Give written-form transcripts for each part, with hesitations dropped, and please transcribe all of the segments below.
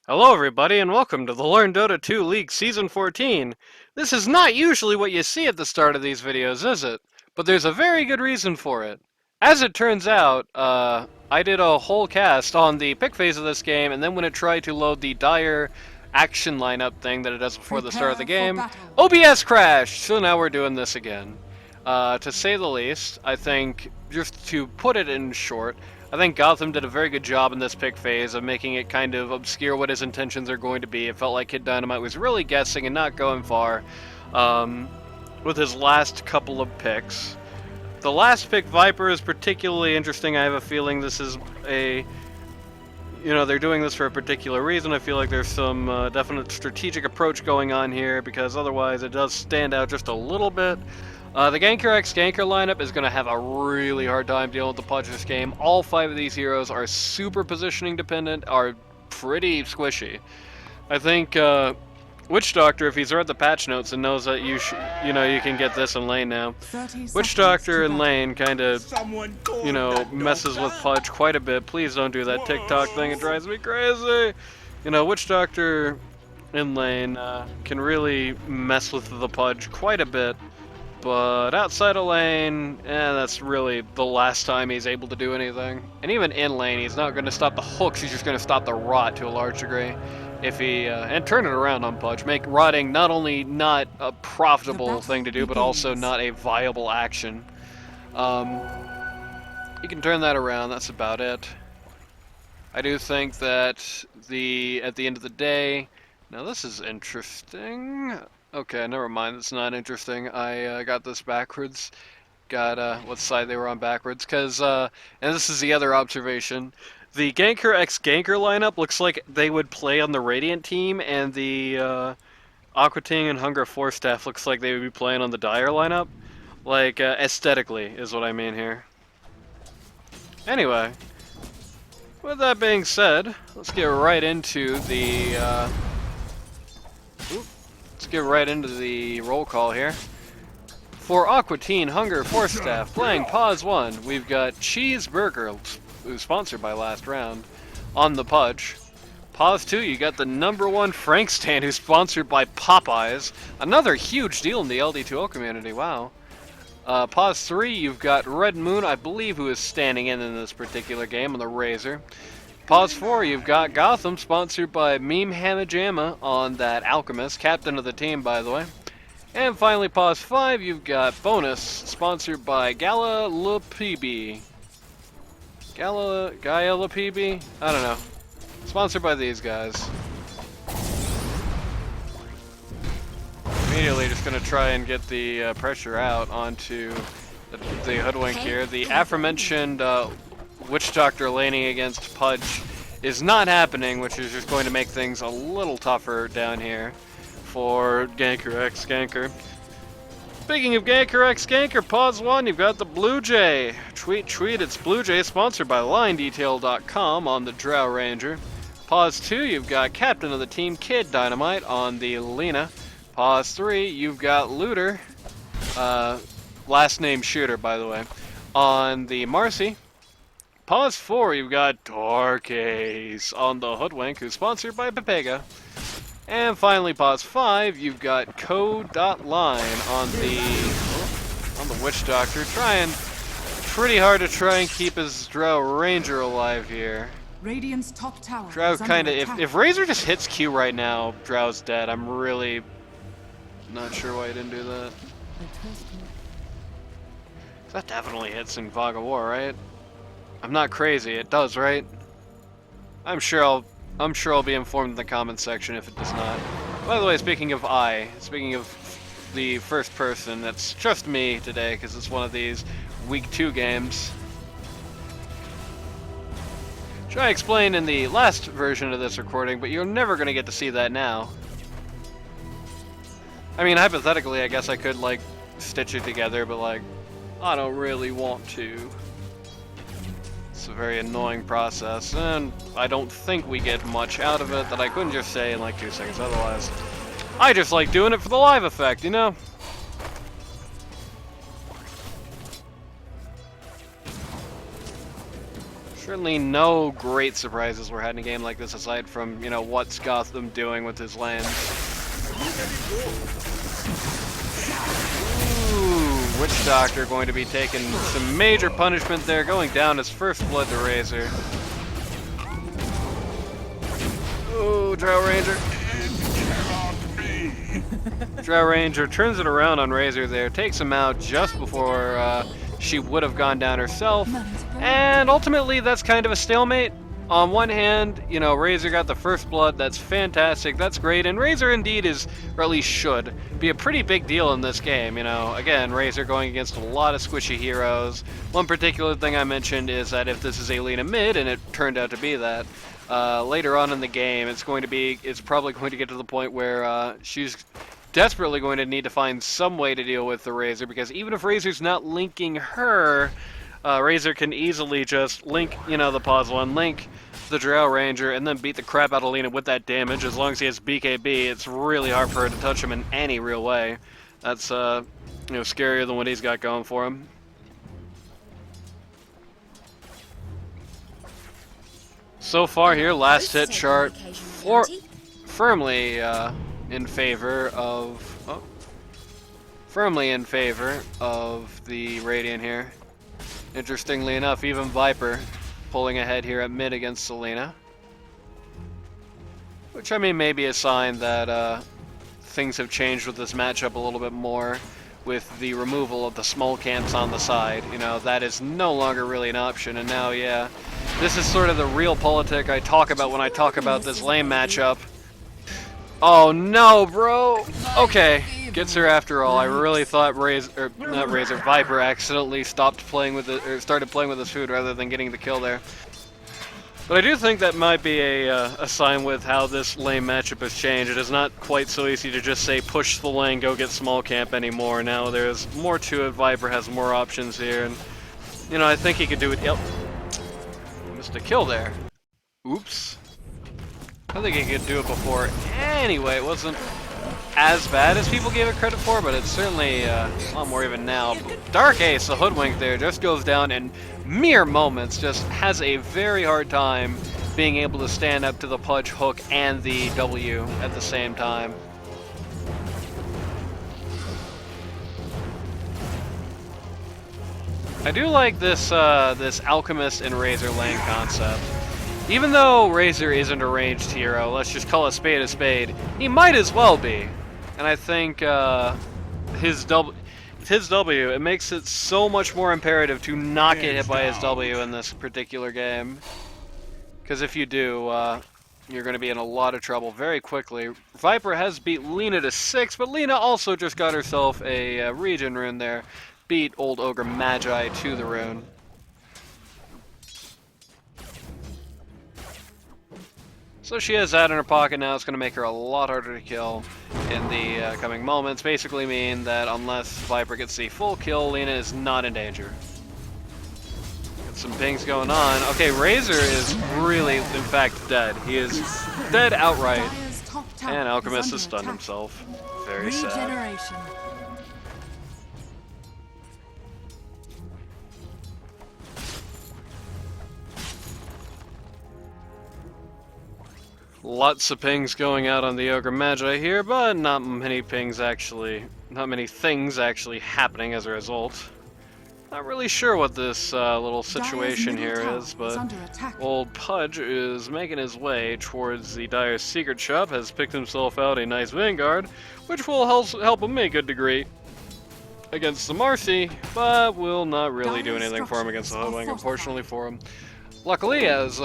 Hello everybody and welcome to the Learn Dota 2 League Season 14. This is not usually what you see at the start of these videos, is it? But there's a very good reason for it. As it turns out, I did a whole cast on the pick phase of this game, and then when it tried to load the dire action lineup thing that it does before the start of the game, OBS crashed! So now we're doing this again. To say the least, I think, just to put it in short, I think Gotham did a very good job in this pick phase of making it kind of obscure what his intentions are going to be. It felt like Kid Dynamite was really guessing and not going far with his last couple of picks. The last pick, Viper, is particularly interesting. I have a feeling this is they're doing this for a particular reason. I feel like there's some definite strategic approach going on here because otherwise it does stand out just a little bit. The Ganker x Ganker lineup is going to have a really hard time dealing with the Pudge this game. All 5 of these heroes are super positioning dependent, are pretty squishy. I think Witch Doctor, if he's read the patch notes and knows that you can get this in lane now. Witch Doctor in lane kind of, messes with Pudge quite a bit. Please don't do that TikTok thing, it drives me crazy. Witch Doctor in lane can really mess with the Pudge quite a bit. But outside of lane, that's really the last time he's able to do anything. And even in lane, he's not going to stop the hooks, he's just going to stop the rot to a large degree. If he, and turn it around on Pudge, make rotting not only not a profitable thing to do, but also not a viable action. You can turn that around, that's about it. I do think that at the end of the day, now this is interesting. Okay, never mind, it's not interesting. I got this backwards. Got what side they were on backwards, because, and this is the other observation. The Ganker x Ganker lineup looks like they would play on the Radiant team, and the Aqua and Hunger Forcestaff looks like they would be playing on the Dire lineup. Like, aesthetically is what I mean here. Anyway, with that being said, let's get right into the, let's get right into the roll call here. For Aqua Hunger Forcestaff, playing Pause 1, we've got Cheeseburger, who's sponsored by Last Round, on the Pudge. Pause 2, you got the #1 Frank stand, who's sponsored by Popeyes. Another huge deal in the LD2O community, wow. Pause 3, you've got Red Moon, I believe, who is standing in this particular game on the Razor. Pause 4, you've got Gotham, sponsored by Meme Hamajama on that Alchemist, captain of the team, by the way. And finally, Pause 5, you've got Bonus, sponsored by Gala LaPB. Gaia LaPB? I don't know. Sponsored by these guys. Immediately just going to try and get the pressure out onto the Hoodwink here. The aforementioned Witch Doctor laning against Pudge is not happening, which is just going to make things a little tougher down here for Ganker x Ganker. Speaking of Ganker x Ganker, Pause 1, you've got the Blue Jay. Tweet, it's Blue Jay, sponsored by LineDetail.com on the Drow Ranger. Pause 2, you've got Captain of the Team, Kid Dynamite on the Lena. Pause 3, you've got Looter, last name Shooter, by the way, on the Marcy. Pause 4, you've got Dark Ace on the Hoodwink, who's sponsored by Pepega. And finally, Pause 5, you've got Code.Line on the Witch Doctor, trying pretty hard to try and keep his Drow Ranger alive here. Radiant's top tower. Drow kind of, if Razor just hits Q right now, Drow's dead. I'm really not sure why he didn't do that. That definitely hits in Fog of War, right? I'm not crazy, it does, right? I'm sure I'll be informed in the comments section if it does not. By the way, speaking of the first person, that's just me today because it's one of these week 2 games. Which I explained in the last version of this recording, but you're never going to get to see that now. I mean, hypothetically, I guess I could, like, stitch it together, but, like, I don't really want to. It's a very annoying process, and I don't think we get much out of it that I couldn't just say in, like, 2 seconds otherwise. I just like doing it for the live effect, you know? Certainly no great surprises were had in a game like this, aside from, you know, what's Gotham doing with his lands. Ooh, Witch Doctor going to be taking some major punishment there, going down his first blood to Razor. Ooh, Drow Ranger. Drow Ranger turns it around on Razor there, takes him out just before she would have gone down herself, and ultimately that's kind of a stalemate. On one hand, you know, Razor got the first blood, that's fantastic, that's great, and Razor indeed is, or at least should, be a pretty big deal in this game, you know. Again, Razor going against a lot of squishy heroes. One particular thing I mentioned is that if this is Alina mid, and it turned out to be that, later on in the game, it's probably going to get to the point where she's desperately going to need to find some way to deal with the Razor, because even if Razor's not linking her, Razor can easily just link, you know, the puzzle and link the Drow Ranger and then beat the crap out of Lena with that damage. As long as he has BKB, it's really hard for her to touch him in any real way. That's, you know, scarier than what he's got going for him. So far here, last hit chart firmly in favor of the Radiant here. Interestingly enough, even Viper pulling ahead here at mid against Selena. Which, I mean, may be a sign that things have changed with this matchup a little bit more with the removal of the small camps on the side. You know, that is no longer really an option, and now, yeah, this is sort of the real politic I talk about when I talk about this lane matchup. Oh no, bro! Okay, gets her after all. I really thought Viper accidentally stopped playing with it, or started playing with his food rather than getting the kill there. But I do think that might be a sign with how this lane matchup has changed. It is not quite so easy to just say push the lane, go get small camp anymore. Now there's more to it. Viper has more options here, and you know, I think he could do it. Yep, missed a kill there. Oops. I think he could do it before. Anyway, it wasn't as bad as people gave it credit for, but it's certainly a lot more even now. Dark Ace, the hoodwink there, just goes down in mere moments, just has a very hard time being able to stand up to the Pudge hook and the W at the same time. I do like this this Alchemist and Razor lane concept. Even though Razor isn't a ranged hero, let's just call a spade, he might as well be. And I think his W, it makes it so much more imperative to not get hit by his W in this particular game. Because if you do, you're going to be in a lot of trouble very quickly. Viper has beat Lena to 6, but Lena also just got herself a regen rune there. Beat old Ogre Magi to the rune. So she has that in her pocket now. It's going to make her a lot harder to kill in the coming moments. Basically mean that unless Viper gets the full kill, Lena is not in danger. Got some pings going on. Okay, Razor is really, in fact, dead. He is dead outright. And Alchemist has stunned himself. Very sad. Lots of pings going out on the Ogre Magi here, but not many things actually happening as a result. Not really sure what this little situation here is, but old Pudge is making his way towards the Dire's secret shop, has picked himself out a nice Vanguard, which will help him a good degree against the Marcy, but will not really do anything for him against the Hoodwink, unfortunately for him. Luckily, as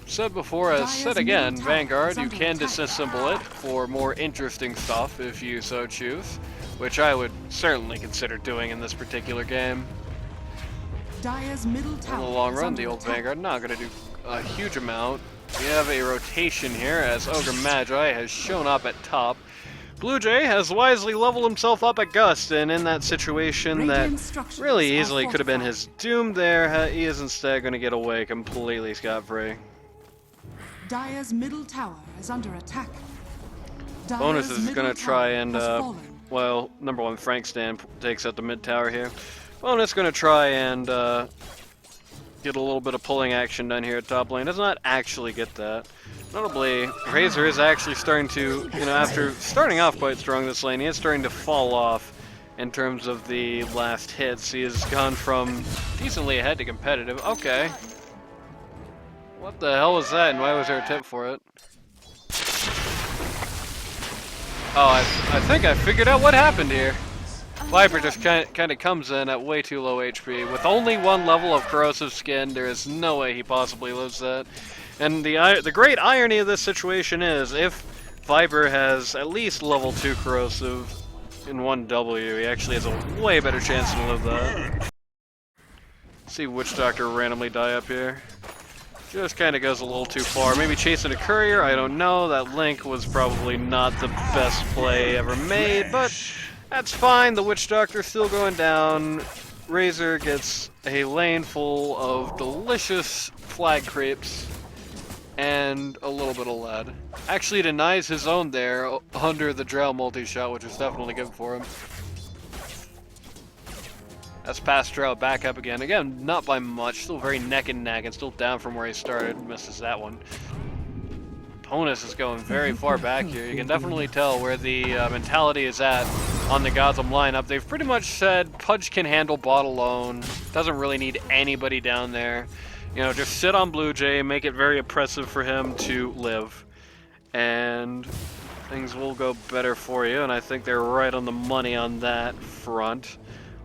said before, as said again, Vanguard, you can disassemble it for more interesting stuff if you so choose, which I would certainly consider doing in this particular game. In the long run, the old Vanguard not going to do a huge amount. We have a rotation here as Ogre Magi has shown up at top. Blue Jay has wisely leveled himself up at Gust, and in that situation that really easily could have been his doom there, he is instead going to get away completely scot-free. Dire's middle tower is under attack. Bonus is going to try and, well, number one, Frank Stan takes out the mid tower here. Bonus going to try and get a little bit of pulling action done here at top lane. Does not actually get that. Notably, Razor is actually starting to, after starting off quite strong this lane, he is starting to fall off in terms of the last hits. He has gone from decently ahead to competitive. Okay. What the hell was that, and why was there a tip for it? Oh, I think I figured out what happened here. Viper just kind of comes in at way too low HP. With only one level of corrosive skin, there is no way he possibly lives that. And the great irony of this situation is, if Viper has at least level 2 corrosive in 1W, he actually has a way better chance to live that. See Witch Doctor randomly die up here. Just kind of goes a little too far. Maybe chasing a courier, I don't know. That Link was probably not the best play ever made, but that's fine. The Witch Doctor's still going down. Razor gets a lane full of delicious flag creeps and a little bit of lead. Actually denies his own there under the Drow multi-shot, which is definitely good for him. That's past Drow back up again. Again, not by much. Still very neck and neck and still down from where he started. Misses that one. Ponus is going very far back here. You can definitely tell where the mentality is at on the Gotham lineup. They've pretty much said Pudge can handle bot alone. Doesn't really need anybody down there. Just sit on Blue Jay, make it very oppressive for him to live. And things will go better for you, and I think they're right on the money on that front.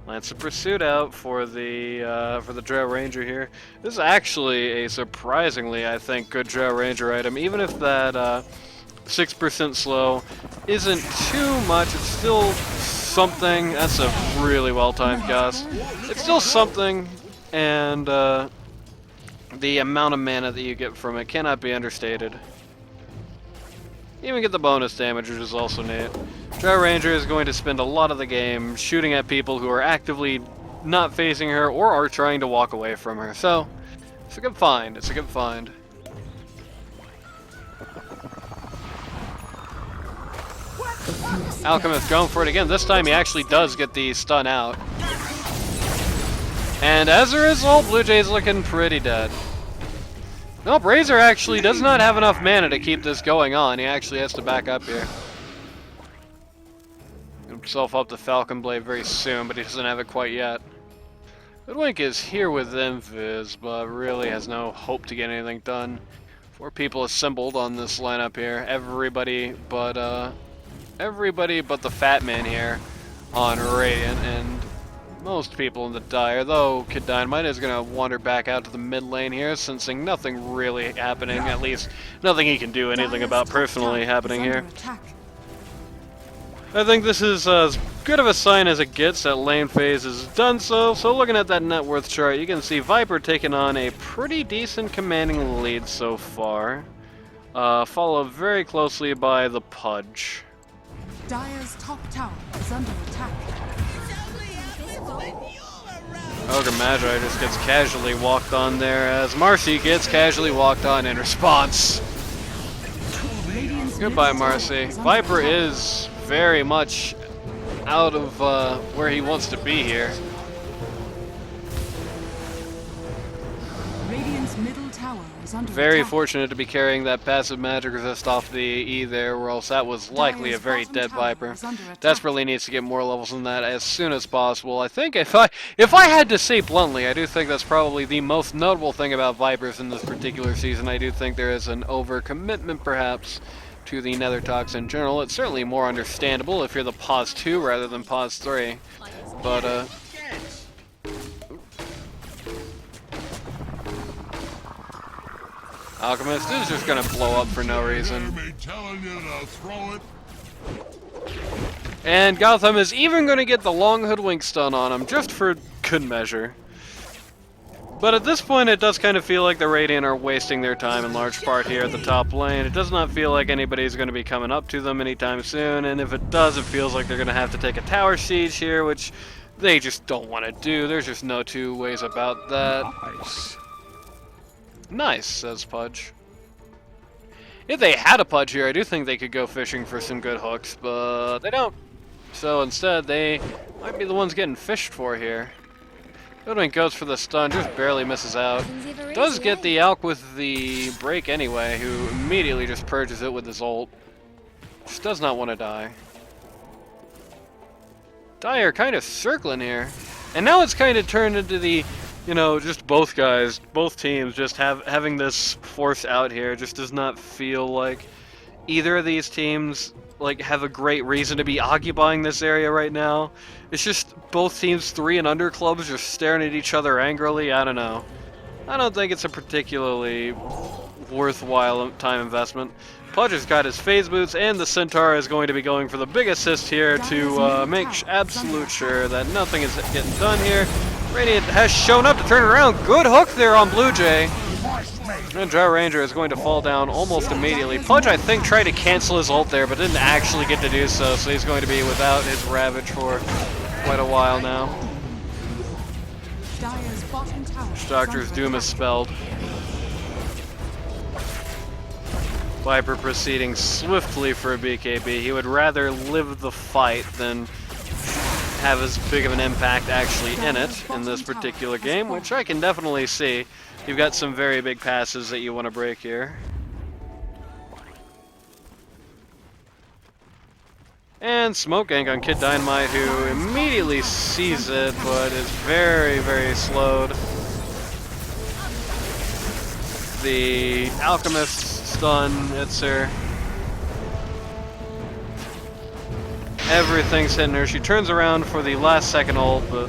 Lance of Pursuit out for the Drow Ranger here. This is actually a surprisingly, I think, good Drow Ranger item. Even if that 6% slow isn't too much, it's still something. That's a really well-timed cast. It's still something, and the amount of mana that you get from it cannot be understated. You even get the bonus damage, which is also neat. Drow Ranger is going to spend a lot of the game shooting at people who are actively not facing her or are trying to walk away from her. So, it's a good find. It's a good find. Alchemist going for it again. This time he actually does get the stun out. And as a result, Blue Jay's looking pretty dead. Nope, Razor actually does not have enough mana to keep this going on. He actually has to back up here. Get himself up to Falcon Blade very soon, but he doesn't have it quite yet. Hoodwink is here with Invis, but really has no hope to get anything done. 4 people assembled on this lineup here. Everybody but the Fat Man here on Radiant, and most people in the Dire, though Kid Dynamite is going to wander back out to the mid lane here, sensing nothing really happening, at least nothing he can do anything about personally happening here. I think this is as good of a sign as it gets that lane phase is done so. So looking at that net worth chart, you can see Viper taking on a pretty decent commanding lead so far, followed very closely by the Pudge. Dire's top tower is under attack. Ogre Magi just gets casually walked on there as Marcy gets casually walked on in response. Goodbye, Marcy. Viper is very much out of where he wants to be here. Radiant's middle tower is under Very attack. fortunate to be carrying that passive magic resist off the E there, or else that was likely a very dead Viper. Desperately needs to get more levels than that as soon as possible. I think if I had to say bluntly, I do think that's probably the most notable thing about Vipers in this particular season. I do think there is an overcommitment perhaps to the Nether Tox in general. It's certainly more understandable if you're the pause 2 rather than pause 3. But Alchemist is just gonna blow up for no reason. And Gotham is even gonna get the long hoodwink stun on him, just for good measure. But at this point, it does kind of feel like the Radiant are wasting their time in large part here at the top lane. It does not feel like anybody's going to be coming up to them anytime soon, and if it does, it feels like they're going to have to take a tower siege here, which they just don't want to do. There's just no two ways about that. Nice, says Pudge. If they had a Pudge here, I do think they could go fishing for some good hooks, but they don't. So instead, they might be the ones getting fished for here. Hoodwink goes for the stun, just barely misses out. Does get the Alk with the break anyway, who immediately just purges it with his ult. Just does not want to die. Dire kind of circling here. And now it's kind of turned into the, you know, just both guys, both teams just having this force out here. Just does not feel like either of these teams like have a great reason to be occupying this area right now. It's just both teams 3 and under clubs just staring at each other angrily. I don't know. I don't think it's a particularly worthwhile time investment. Pudge has got his phase boots, and the Centaur is going to be going for the big assist here to make absolute sure that nothing is getting done here. Radiant has shown up to turn around. Good hook there on Blue Jay. And Drow Ranger is going to fall down almost immediately. Pudge, I think, tried to cancel his ult there, but didn't actually get to do so, so he's going to be without his Ravage for quite a while now. Doctor's Doom is spelled. Viper proceeding swiftly for a BKB. He would rather live the fight than have as big of an impact actually in it in this particular game, which I can definitely see. You've got some very big passes that you want to break here. And smoke gank on Kid Dynamite, who immediately sees it, but is very, very slowed. The Alchemist stun hits her. Everything's hitting her. She turns around for the last second ult, but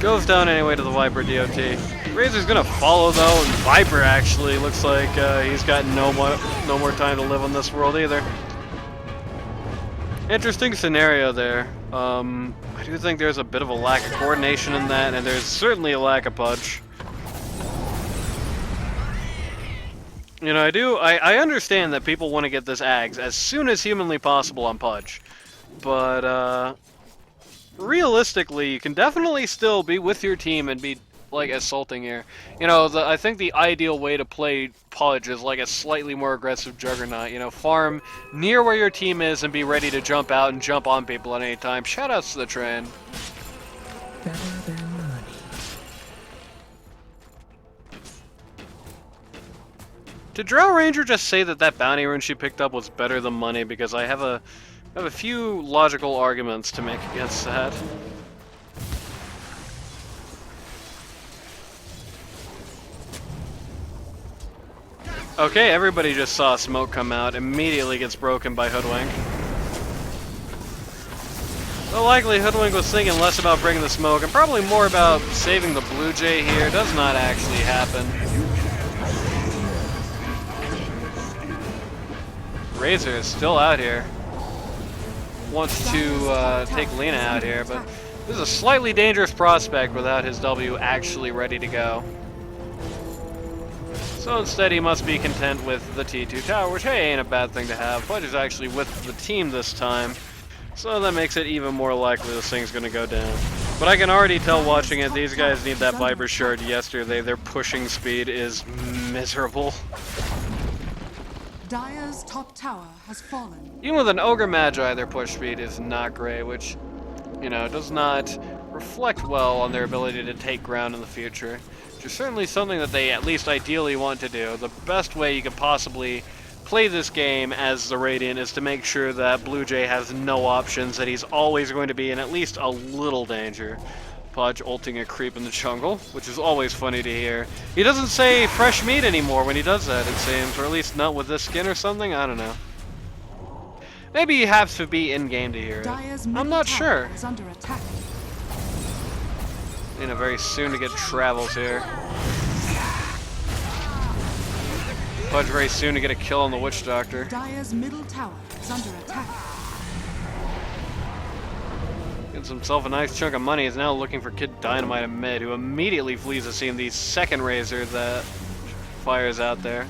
goes down anyway to the Viper DOT. Razor's gonna follow though, and Viper actually looks like he's got no more time to live on this world either. Interesting scenario there. I do think there's a bit of a lack of coordination in that, and there's certainly a lack of Pudge. You know, I understand that people want to get this Ags as soon as humanly possible on Pudge, but realistically, you can definitely still be with your team and be like assaulting here. You know, I think the ideal way to play Pudge is like a slightly more aggressive Juggernaut. You know, farm near where your team is and be ready to jump out and jump on people at any time. Shoutouts to the train. Did Drow Ranger just say that that bounty rune she picked up was better than money? Because I have a few logical arguments to make against that. Okay, everybody just saw smoke come out, immediately gets broken by Hoodwink. Well, likely Hoodwink was thinking less about bringing the smoke and probably more about saving the Blue Jay here. Does not actually happen. Razor is still out here. Wants to take Lena out here, but this is a slightly dangerous prospect without his W actually ready to go. So instead he must be content with the T2 tower, which hey, ain't a bad thing to have. Pudge is actually with the team this time, so that makes it even more likely this thing's gonna go down. But I can already tell watching it, these guys need that Viper shard yesterday. Their pushing speed is miserable. Dire's top tower has fallen. Even with an Ogre Magi, their push speed is not great, which, you know, does not reflect well on their ability to take ground in the future. Which is certainly something that they at least ideally want to do. The best way you could possibly play this game as the Radiant is to make sure that Blue Jay has no options, that he's always going to be in at least a little danger. Pudge ulting a creep in the jungle, which is always funny to hear. He doesn't say fresh meat anymore when he does that, it seems, or at least not with this skin or something, I don't know. Maybe he has to be in-game to hear it. I'm not sure. You know, very soon to get travels here. Pudge very soon to get a kill on the Witch Doctor. Dire's middle tower is under attack. Gets himself a nice chunk of money. Is now looking for Kid Dynamite in mid, who immediately flees the scene. The second Razor that fires out there.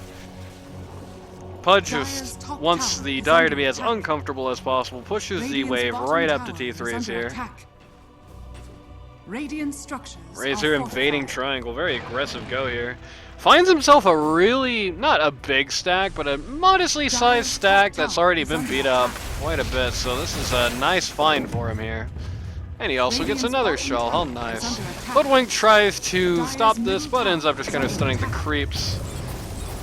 Pudge just wants the Dire to be as uncomfortable as possible. Pushes the wave right up to T3s here. Radiant structures. Razor invading triangle. Very aggressive go here. Finds himself a really, not a big stack, but a modestly sized stack that's already been beat up quite a bit. So this is a nice find for him here. And he also gets Radiant's another bottom shell. How tower is nice. under attack. Hoodwink tries to Dire's stop this, middle but ends up tower just kind of is under stunning the attack. creeps.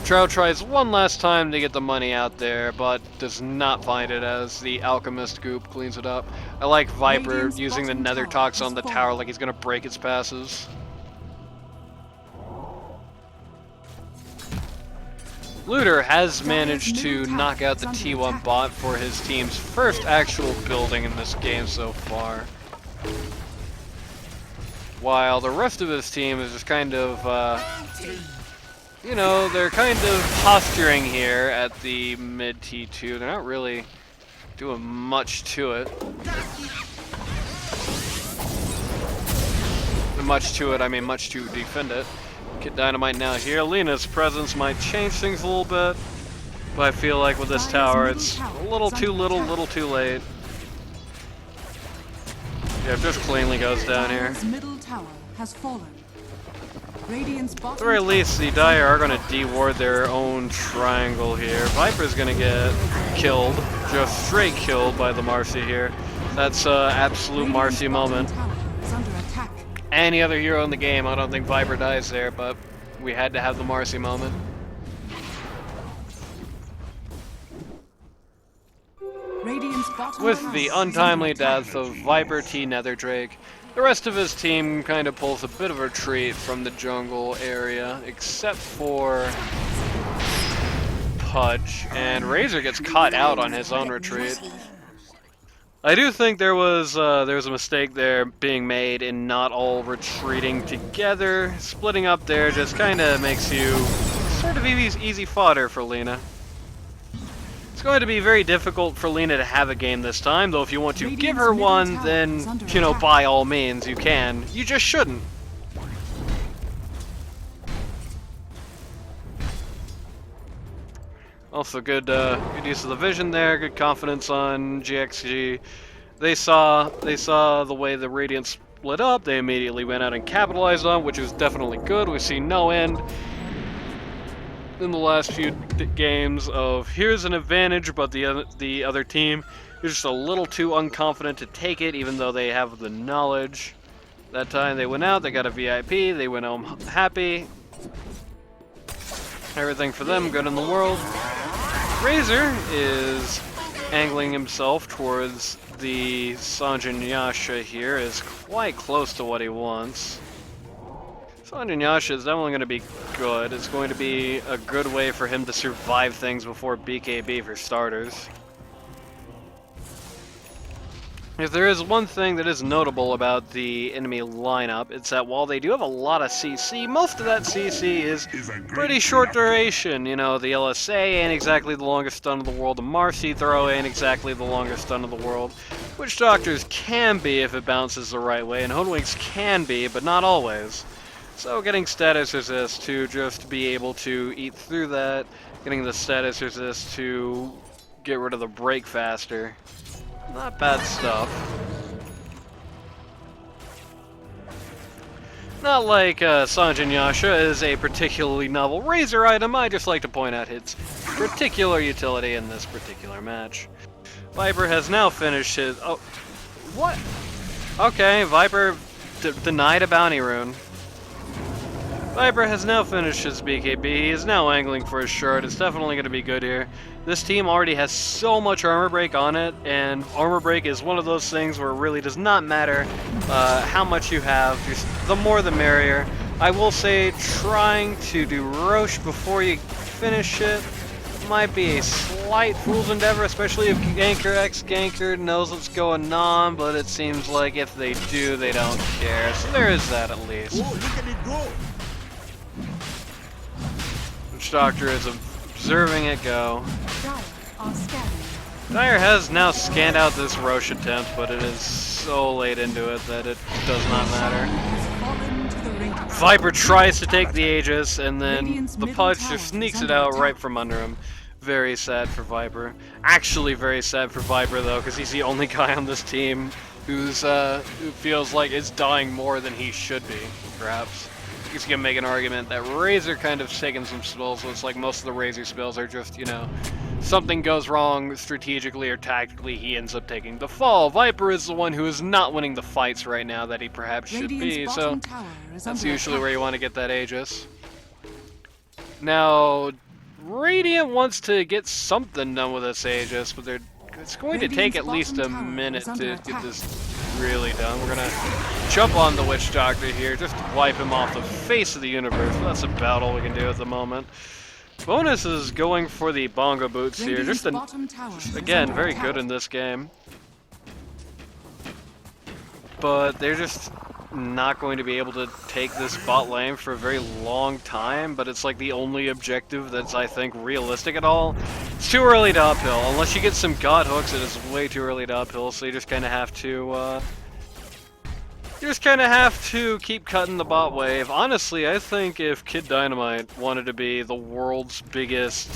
Trow tries one last time to get the money out there, but does not find it as the Alchemist goop cleans it up. I like Viper Radiant's using the bottom Nether tower Tox on has the fallen. tower like he's gonna break its passes. Looter has managed to knock out the T1 bot for his team's first actual building in this game so far. While the rest of his team is just kind of, you know, they're kind of posturing here at the mid T2. They're not really doing much to it. And much to it, I mean much to defend it. Get Dynamite now here. Lena's presence might change things a little bit, but I feel like with this tower, it's a little too little, little too late. Yeah, it just cleanly goes down here. Dire's middle tower has fallen. Radiant's bottom At the very least, the Dire are going to de-ward their own triangle here. Viper's going to get killed, just straight killed by the Marcy here. That's absolute Marcy moment. tower is under attack. Any other hero in the game, I don't think Viper dies there, but we had to have the Marcy moment. Radiant's bottom With tower the is under untimely attack. death of Viper T Netherdrake, the rest of his team kind of pulls a bit of a retreat from the jungle area, except for Pudge, and Razor gets caught out on his own retreat. I do think there was a mistake there being made in not all retreating together. Splitting up there just kind of makes you sort of easy fodder for Lena. It's going to be very difficult for Lena to have a game this time, though if you want to give her one, then, you know, by all means, you can. You just shouldn't. Also good use of the vision there, good confidence on GXG. They saw the way the Radiant split up, they immediately went out and capitalized on, which was definitely good. We've seen no end in the last few games of here's an advantage, but the other team is just a little too unconfident to take it, even though they have the knowledge. That time they went out, they got a VIP, they went home happy. Everything for them, good in the world. Razor is angling himself towards the Sanjin Yasha here, is quite close to what he wants. Sanjin Yasha is definitely going to be good. It's going to be a good way for him to survive things before BKB for starters. If there is one thing that is notable about the enemy lineup, it's that while they do have a lot of CC, most of that CC is pretty short duration. You know, the LSA ain't exactly the longest stun in the world, the Marcy throw ain't exactly the longest stun in the world. Witch Doctors can be if it bounces the right way, and Hoodwinks can be, but not always. So getting status resist to just be able to eat through that, getting the status resist to get rid of the break faster. Not bad stuff. Not like Sanjin Yasha is a particularly novel Razor item, I just like to point out its particular utility in this particular match. Viper has now finished his... Oh, what? Okay, Viper denied a bounty rune. Viper has now finished his BKB, he is now angling for his shard, it's definitely going to be good here. This team already has so much armor break on it, and armor break is one of those things where it really does not matter how much you have, just the more the merrier. I will say trying to do Roche before you finish it might be a slight fool's endeavor, especially if Ganker x Ganker knows what's going on, but it seems like if they do, they don't care, so there is that at least. Whoa, look at it go! Witch Doctor is observing it go. Dire are scanning. Dire has now scanned out this Roche attempt, but it is so late into it that it does not matter. Has fallen to the ring. Viper tries to take the Aegis, and then Radiant's the middle Pudge tower just is sneaks it under out attack. right from under him. Very sad for Viper. Actually very sad for Viper, though, because he's the only guy on this team who feels like is dying more than he should be, perhaps. He's gonna make an argument that Razor kind of taking some spells, so it's like most of the Razor spells are just, you know, something goes wrong strategically or tactically, he ends up taking the fall. Viper is the one who is not winning the fights right now that he perhaps should be, so that's usually where you want to get that Aegis. Now, Radiant wants to get something done with this Aegis, but it's going to take at least a minute to get this really done. We're going to jump on the Witch Doctor here, just wipe him off the face of the universe. That's about all we can do at the moment. Bonus is going for the bongo boots here, just again, very good in this game. But they're just not going to be able to take this bot lane for a very long time, but it's like the only objective that's, I think, realistic at all. It's too early to uphill. Unless you get some god hooks, it is way too early to uphill, so you just kind of have to keep cutting the bot wave. Honestly, I think if Kid Dynamite wanted to be the world's biggest,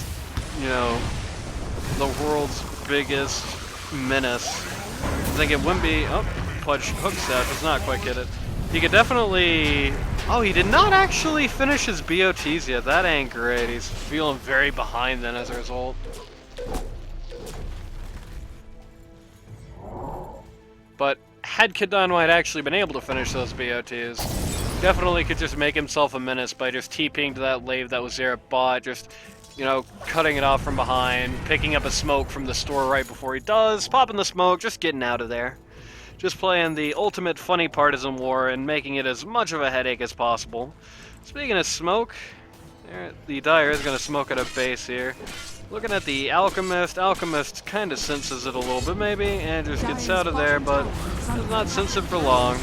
the world's biggest menace, I think it wouldn't be... Oh, Pudge Hookstaff does not quite get it. He could definitely... Oh, he did not actually finish his BOTs yet. That ain't great. He's feeling very behind then as a result. But had Kid Dynamite actually been able to finish those BOTs, definitely could just make himself a menace by just TPing to that wave that was there at bot, just, cutting it off from behind, picking up a smoke from the store right before he does, popping the smoke, just getting out of there. Just playing the ultimate funny partisan war and making it as much of a headache as possible. Speaking of smoke, the Dire is going to smoke at a base here. Looking at the Alchemist, Alchemist kind of senses it a little bit maybe, and just gets out of there, but does not sense it for long.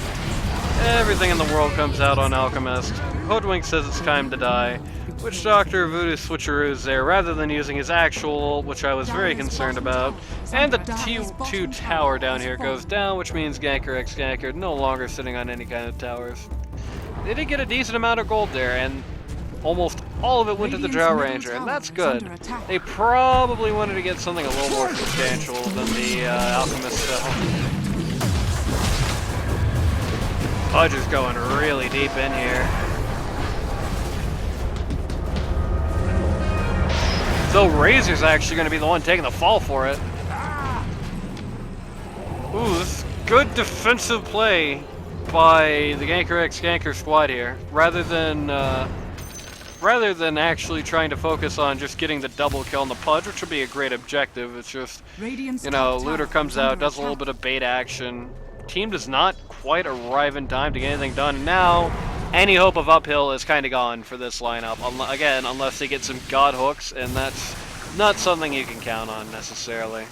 Everything in the world comes out on Alchemist. Hoodwink says it's time to die. Witch Doctor Voodoo switcheroos there rather than using his actual, which I was very concerned about. And the T2 tower down here goes down, which means Ganker x Ganker no longer sitting on any kind of towers. They did get a decent amount of gold there, and almost all of it went to the Drow Ranger, and that's good. They probably wanted to get something a little more substantial than the Alchemist stuff. Pudge is going really deep in here. So Razor's actually going to be the one taking the fall for it. Ooh, this is good defensive play by the Ganker x Ganker squad here. Rather than actually trying to focus on just getting the double kill on the Pudge, which would be a great objective. It's just, Looter comes out, does a little bit of bait action. Team does not quite arrive in time to get anything done. Now, any hope of uphill is kind of gone for this lineup. Again, unless they get some god hooks, and that's not something you can count on necessarily.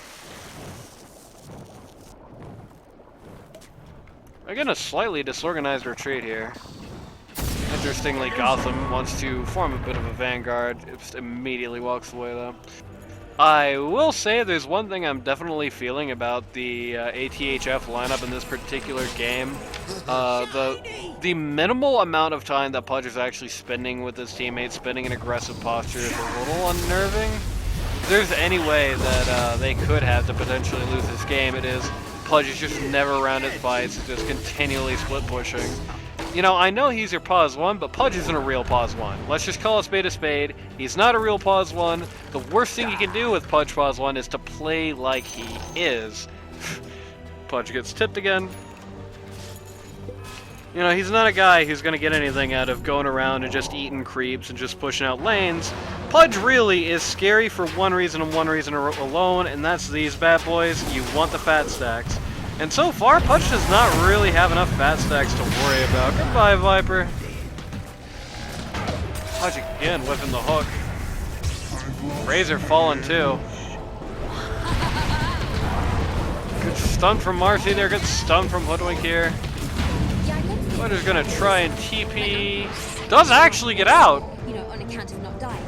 Again, a slightly disorganized retreat here. Interestingly, Gotham wants to form a bit of a vanguard. It just immediately walks away, though. I will say there's one thing I'm definitely feeling about the ATHF lineup in this particular game. The minimal amount of time that Pudge is actually spending with his teammates, spending an aggressive posture is a little unnerving. If there's any way that they could have to potentially lose this game, it is Pudge is just never around his fights, just continually split pushing. I know he's your pause 1, but Pudge isn't a real pause 1. Let's just call a spade a spade. He's not a real pause 1. The worst thing you can do with Pudge pause 1 is to play like he is. Pudge gets tipped again. He's not a guy who's going to get anything out of going around and just eating creeps and just pushing out lanes. Pudge really is scary for one reason and one reason alone, and that's these bad boys. You want the fat stacks. And so far, Pudge does not really have enough fat stacks to worry about. Goodbye, Viper. Pudge again whipping the hook. Razor falling too. Good stun from Marcy there, good stun from Hoodwink here. Pudge is gonna try and TP. Does actually get out! On account of not dying.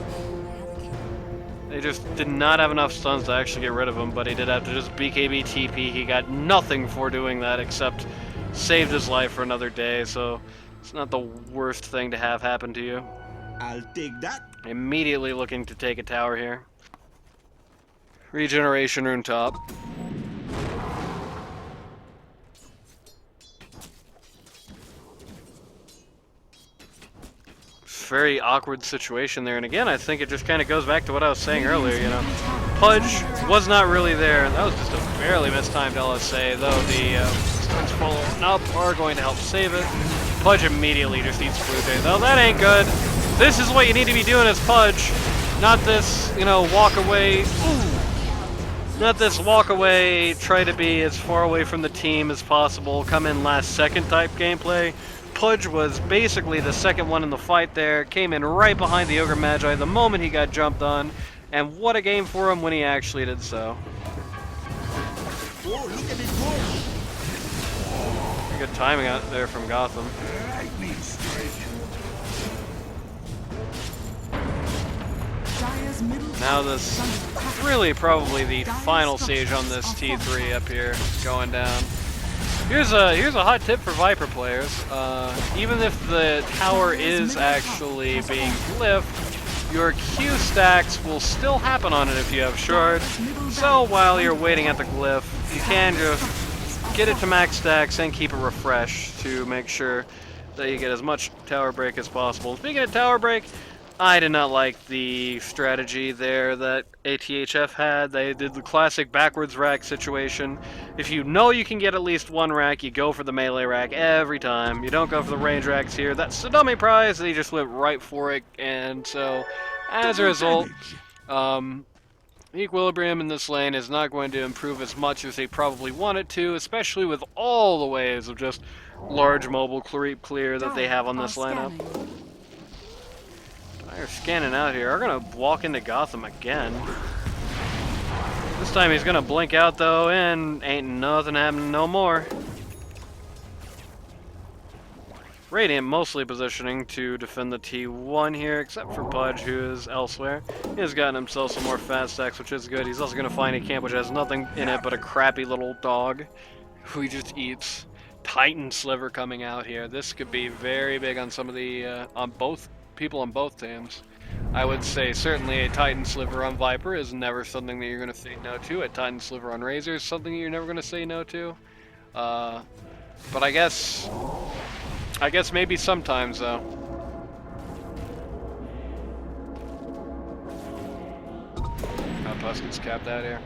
They just did not have enough stuns to actually get rid of him, but he did have to just BKB TP. He got nothing for doing that except saved his life for another day, so it's not the worst thing to have happen to you. I'll take that. Immediately looking to take a tower here. Regeneration rune top. Very awkward situation there, and again, I think it just kind of goes back to what I was saying earlier, Pudge was not really there. That was just a barely mistimed LSA, though the strings following up are going to help save it. Pudge immediately just eats Blue Jay, though. That ain't good. This is what you need to be doing as Pudge. Not this, you know, walk away. Ooh. Not this walk away, try to be as far away from the team as possible, come in last second type gameplay. Pudge was basically the second one in the fight there, came in right behind the Ogre Magi the moment he got jumped on, and what a game for him when he actually did so. Whoa, look at it go! Good timing out there from Gotham. Lightning strike. Dire's middle Now tower this is under attack. really probably the final stage on this T3 up here going down. Here's a hot tip for Viper players. Even if the tower is actually being glyphed, your Q stacks will still happen on it if you have shard. So while you're waiting at the glyph, you can just get it to max stacks and keep it refreshed to make sure that you get as much tower break as possible. Speaking of tower break, I did not like the strategy there that ATHF had. They did the classic backwards rack situation. If you know you can get at least one rack, you go for the melee rack every time. You don't go for the range racks here. That's the dummy prize. They just went right for it. And so, as a result, the equilibrium in this lane is not going to improve as much as they probably want it to, especially with all the waves of just large mobile creep clear that they have on this lineup. They're scanning out here. We're gonna walk into Gotham again. This time he's gonna blink out though, and ain't nothing happening no more. Radiant mostly positioning to defend the T1 here, except for Pudge, who is elsewhere. He has gotten himself some more fast stacks, which is good. He's also gonna find a camp which has nothing in it but a crappy little dog who he just eats. Titan Sliver coming out here. This could be very big on some of the on both people on both teams. I would say certainly a Titan Sliver on Viper is never something that you're going to say no to. A Titan Sliver on Razor is something you're never going to say no to. But I guess maybe sometimes though. Tusk capped out here.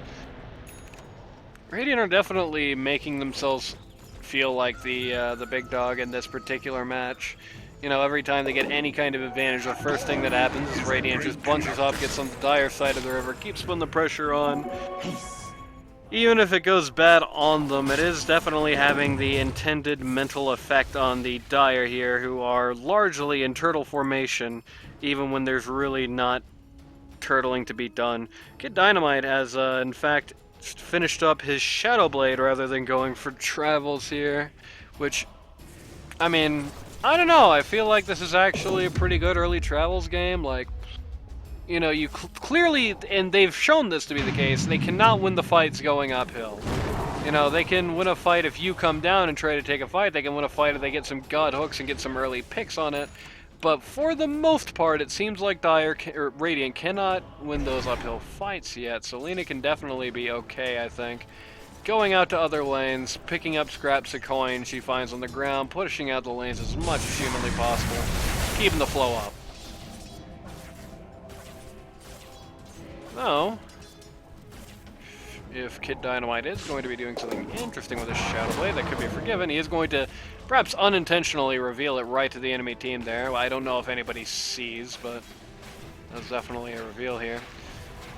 Radiant are definitely making themselves feel like the big dog in this particular match. You know, every time they get any kind of advantage, the first thing that happens is Radiant just bunches up, gets on the Dire side of the river, keeps putting the pressure on. Even if it goes bad on them, it is definitely having the intended mental effect on the Dire here, who are largely in turtle formation, even when there's really not turtling to be done. Kid Dynamite has, in fact, finished up his Shadow Blade rather than going for Travels here, which, I mean, I don't know, I feel like this is actually a pretty good early Travels game. Like, you know, you clearly, and they've shown this to be the case, they cannot win the fights going uphill. You know, they can win a fight if you come down and try to take a fight, they can win a fight if they get some god hooks and get some early picks on it, but for the most part, it seems like Radiant cannot win those uphill fights yet, so Lena can definitely be okay, I think. Going out to other lanes, picking up scraps of coin she finds on the ground, pushing out the lanes as much as humanly possible, keeping the flow up. Now, if Kid Dynamite is going to be doing something interesting with his Shadow Blade that could be forgiven, he is going to perhaps unintentionally reveal it right to the enemy team there. Well, I don't know if anybody sees, but that's definitely a reveal here.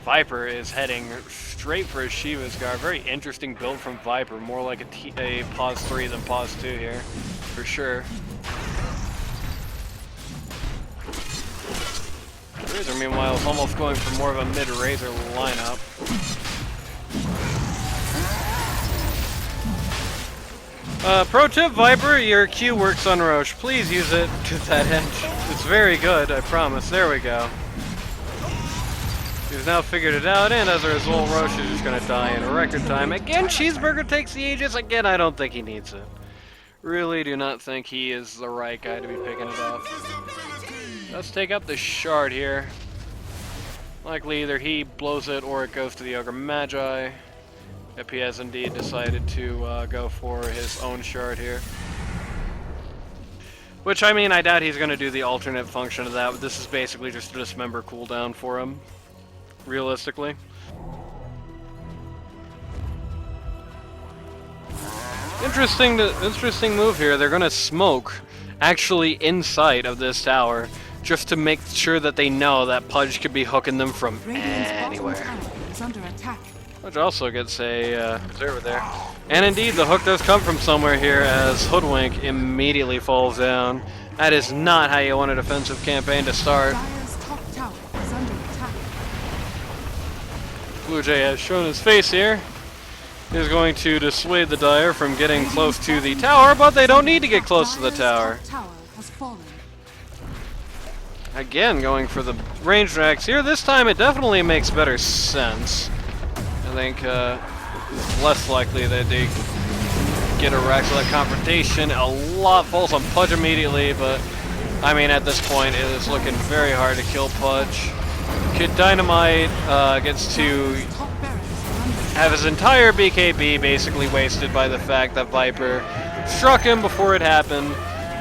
Viper is heading straight for his Shiva's Guard. Very interesting build from Viper. More like a pause 3 than pause 2 here, for sure. Razor, meanwhile, is almost going for more of a mid-Razor lineup. Pro tip, Viper, your Q works on Roche. Please use it to that end. It's very good, I promise. There we go. He's now figured it out, and as a result, Roche is just going to die in a record time. Again, Cheeseburger takes the Aegis. Again, I don't think he needs it. Really do not think he is the right guy to be picking it up. Let's take up the shard here. Likely either he blows it or it goes to the Ogre Magi. If he has indeed decided to go for his own shard here. Which, I mean, I doubt he's going to do the alternate function of that, but this is basically just a dismember cooldown for him. Realistically. Interesting move here. They're gonna smoke actually inside of this tower just to make sure that they know that Pudge could be hooking them from Radiant's bottom anywhere. tower is under attack. Pudge also gets a observer there. And indeed, the hook does come from somewhere here as Hoodwink immediately falls down. That is not how you want a defensive campaign to start. Dire's top tower is under attack. Blue Jay has shown his face here. He's going to dissuade the Dire from getting close to the tower, but they don't need to get close to the tower. Dire's top tower has fallen. Again, going for the range racks here. This time it definitely makes better sense. I think it's less likely that they get a rack for that confrontation. A lot falls on Pudge immediately, but I mean at this point it is looking very hard to kill Pudge. Kid Dynamite gets to Top barracks are under attack. have his entire BKB basically wasted by the fact that Viper struck him before it happened,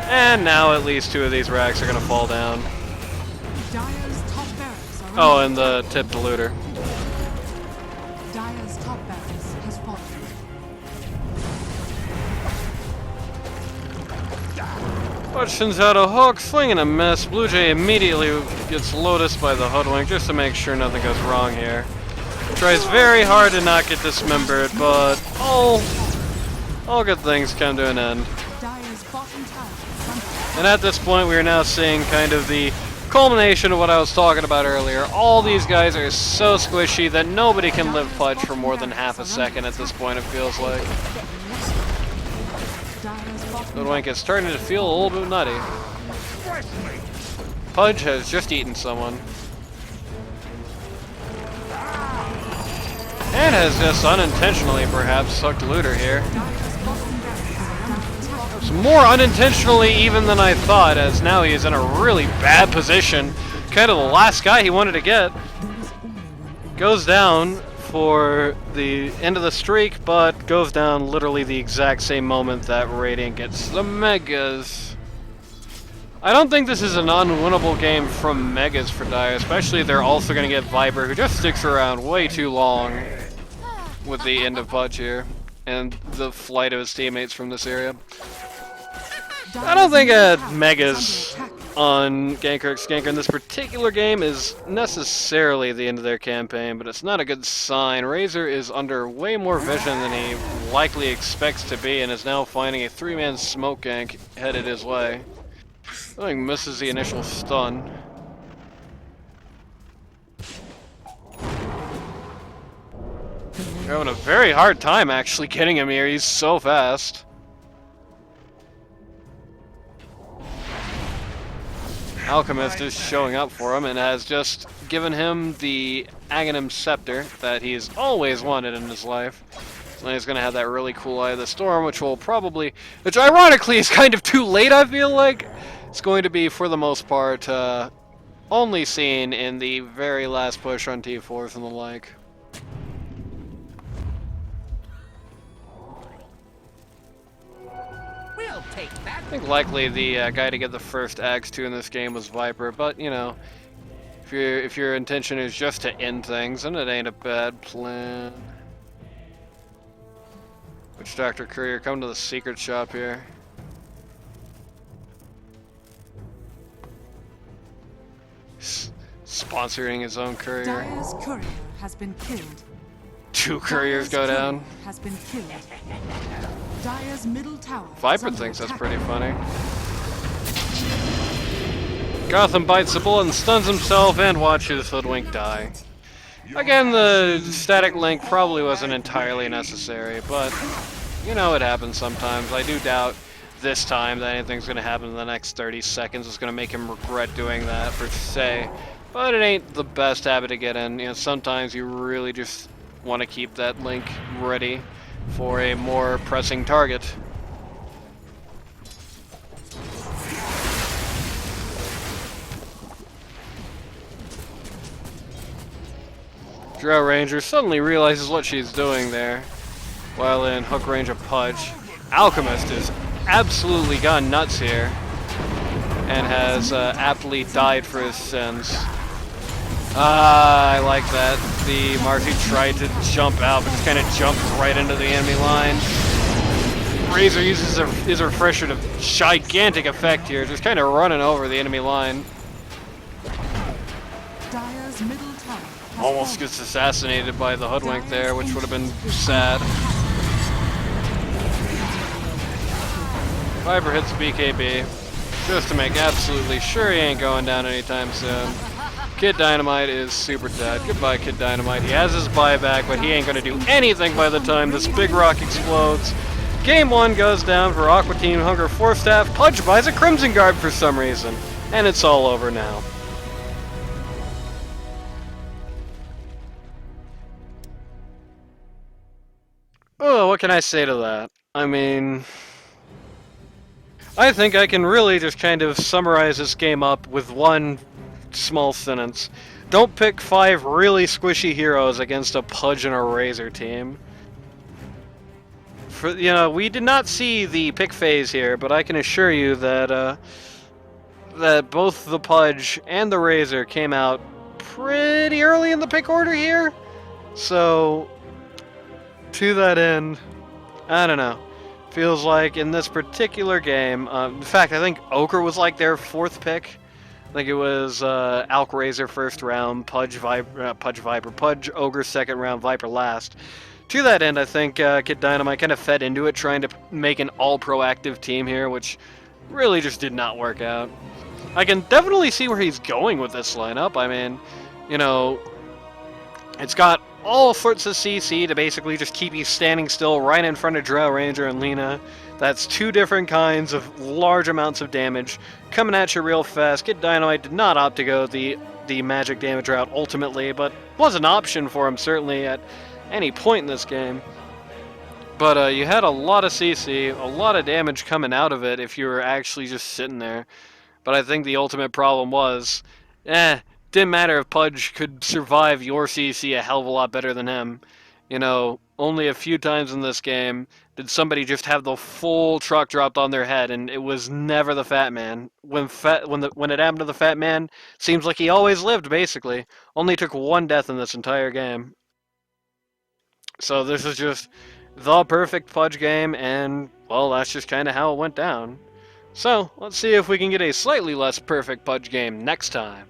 and now at least 2 of these racks are going to fall down. Dire's top barracks are Oh, under and the tip to looter. Dire's top barracks has fallen. Pudge sends out a hook, swinging a miss. Blue Jay immediately gets Lotus by the Hoodwink just to make sure nothing goes wrong here. Tries very hard to not get dismembered, but all good things come to an end. Dire's bottom tower is under attack. And at this point, we are now seeing kind of the culmination of what I was talking about earlier. All these guys are so squishy that nobody can live Pudge for more than half a second at this point, it feels like. Dire's bottom Hoodwink is starting to feel a little bit nutty. Pudge has just eaten someone. And has just unintentionally, perhaps, sucked looter here. Dire's bottom barracks are under attack. It's more unintentionally even than I thought, as now he is in a really bad position. Kind of the last guy he wanted to get. Goes down for the end of the streak, but goes down literally the exact same moment that Radiant gets the Megas. I don't think this is an unwinnable game from Megas for Dire, especially they're also going to get Viper, who just sticks around way too long with the end of Pudge here, and the flight of his teammates from this area. I don't think Megas on Ganker x Ganker in this particular game is necessarily the end of their campaign, but it's not a good sign. Razor is under way more vision than he likely expects to be, and is now finding a 3-man smoke gank headed his way. I think misses the initial stun. You're having a very hard time actually getting him here, he's so fast. Alchemist is showing up for him and has just given him the Acronym scepter that he's always wanted in his life. So he's going to have that really cool Eye of the Storm, which ironically is kind of too late, I feel like. It's going to be, for the most part, only seen in the very last push on T4s and the like. We'll take that. I think likely the guy to get the first Axe 2 in this game was Viper, but you know, if your intention is just to end things, then it ain't a bad plan. Which Dr. Courier, come to the secret shop here. Sponsoring his own courier. Dire's courier has been killed. 2 couriers go Dire's down. courier has been killed. Dire's middle tower is Viper under thinks that's attack. pretty funny. Gotham bites the bullet and stuns himself, and watches Hoodwink die. Again, the static link probably wasn't entirely necessary, but you know, it happens sometimes. I do doubt this time that anything's going to happen in the next 30 seconds is going to make him regret doing that, per se. But it ain't the best habit to get in. You know, sometimes you really just want to keep that link ready for a more pressing target. Drow Ranger suddenly realizes what she's doing there while in hook range of Pudge. Alchemist has absolutely gone nuts here and has aptly died for his sins. I like that. The Marcy tried to jump out, but just kind of jumped right into the enemy line. Razor uses his refresher to gigantic effect here, just kind of running over the enemy line. Dire's middle tower has Almost fallen. gets assassinated by the hoodwink there, which would have been sad. Viper hits BKB, just to make absolutely sure he ain't going down anytime soon. Kid Dynamite is super dead. Goodbye, Kid Dynamite. He has his buyback, but he ain't gonna do anything by the time this big rock explodes. Game 1 goes down for Aqua Team Hunger Forcestaff. Pudge buys a Crimson Guard for some reason. And it's all over now. Oh, what can I say to that? I mean, I think I can really just kind of summarize this game up with one small sentence. Don't pick 5 really squishy heroes against a Pudge and a Razor team. We did not see the pick phase here, but I can assure you that that both the Pudge and the Razor came out pretty early in the pick order here. So, to that end, I don't know. Feels like in this particular game, in fact, I think Ochre was like their 4th pick. I think it was Alk Razor first round, Pudge Ogre 2nd round, Viper last. To that end, I think Kid Dynamite kind of fed into it, trying to make an all-proactive team here, which really just did not work out. I can definitely see where he's going with this lineup. I mean, it's got all sorts of CC to basically just keep you standing still right in front of Drow Ranger and Lina. That's 2 different kinds of large amounts of damage coming at you real fast. Kid Dynamite did not opt to go the magic damage route ultimately, but was an option for him certainly at any point in this game. But you had a lot of CC, a lot of damage coming out of it if you were actually just sitting there. But I think the ultimate problem was, didn't matter if Pudge could survive your CC a hell of a lot better than him. Only a few times in this game did somebody just have the full truck dropped on their head, and it was never the Fat Man. When it happened to the Fat Man, seems like he always lived, basically. Only took 1 death in this entire game. So this is just the perfect Pudge game, and, well, that's just kind of how it went down. So, let's see if we can get a slightly less perfect Pudge game next time.